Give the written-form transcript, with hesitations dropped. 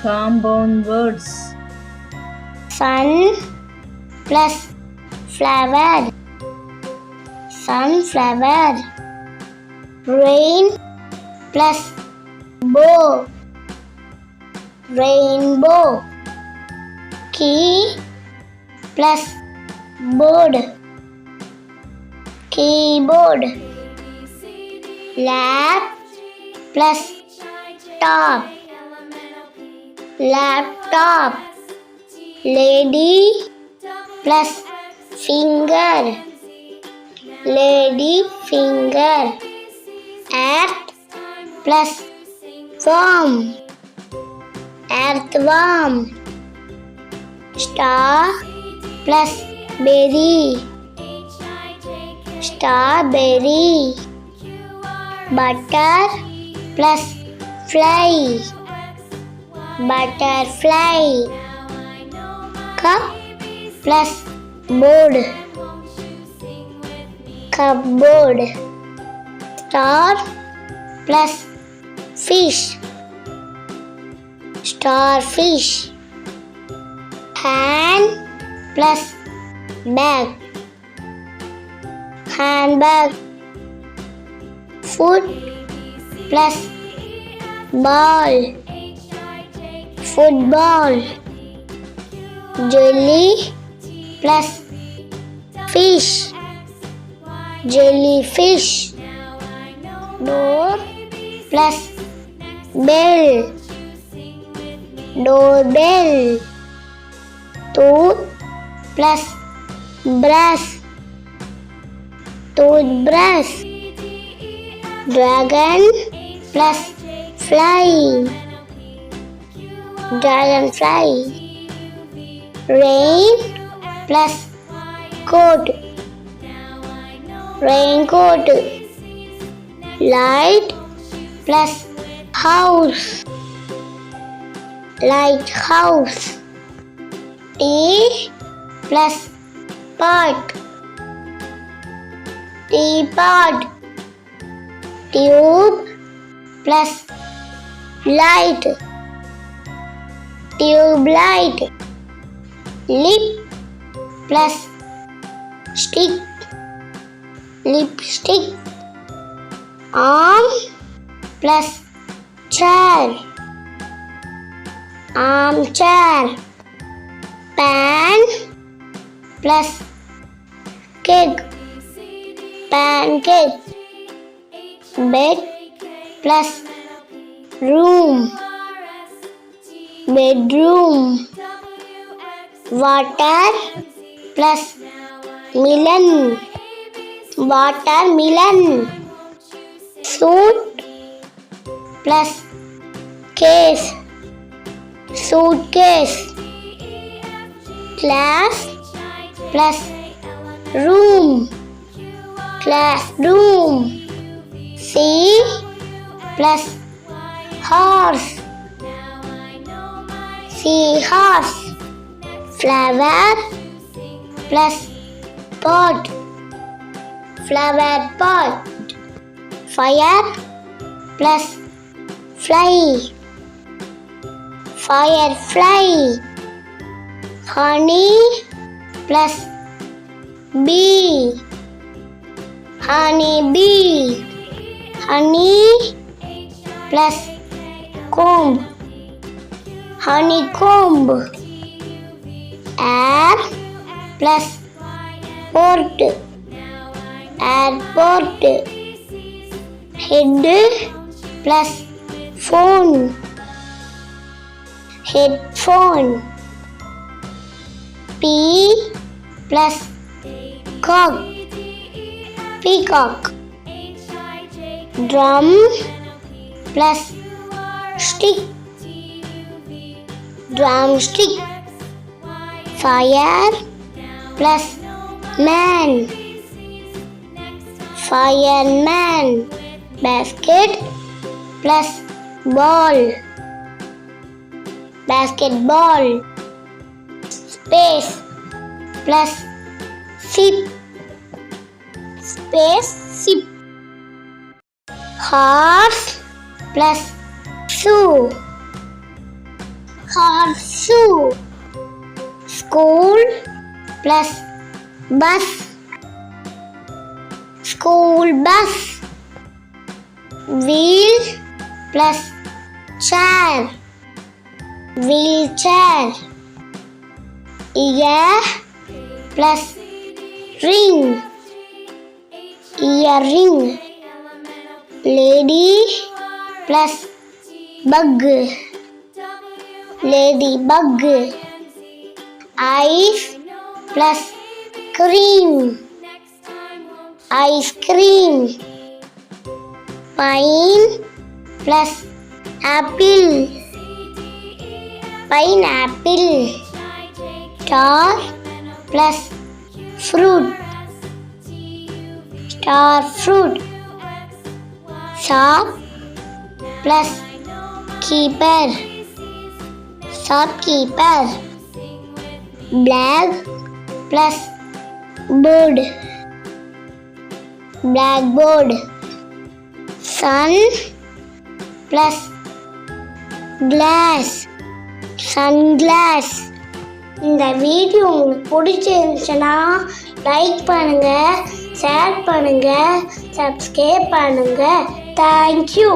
compound words. Sun plus flower, sunflower. Rain plus bow, rainbow. Key plus board, keyboard. Lap plus top, laptop. Lady plus finger, lady finger. Earth plus worm, earthworm. Star plus berry, strawberry. Butter plus fly, butterfly. Cup plus board, cupboard. Star plus fish, starfish. Hand plus bag, handbag. Foot plus ball, football. Jelly plus fish, jellyfish. Door plus bell, doorbell. Tooth plus brush, toothbrush. Dragon plus fly, dragonfly. Rain plus coat, raincoat. Light plus house, lighthouse. Tea plus pot, teapot. Tube plus light, tube light. Lip plus stick, lipstick. Arm plus chair, armchair. Pan plus cake, pancake. Bed plus room, bedroom. Water plus melon, watermelon. Suit plus case, suitcase. Class plus room, classroom. Sea plus horse, seahorse. Flower plus pot, flower pot. Fire plus fly, firefly. Honey plus bee, honey bee. Honey plus comb, honeycomb. Air plus port, airport. Head plus phone, headphone. P plus cock, peacock. Drum plus stick, drumstick. Fire plus man, fireman. Basket plus ball, basketball. Space plus ship, spaceship. Horse plus shoe, car shoe. School plus bus. School bus. Wheel plus chair. Wheelchair. Ear plus ring. Earring. Lady plus bug. Ladybug. Ice plus cream. Ice cream. Pine plus apple. Pineapple. Star plus fruit. Star fruit. Shop plus keeper. Shopkeeper. Black plus board. Blackboard. Sun plus glass. Sunglass. இந்த video உங்களுக்கு பிடிச்சிருந்துச்சுன்னா like பண்ணுங்க, share பண்ணுங்க, subscribe பண்ணுங்க. Thank you.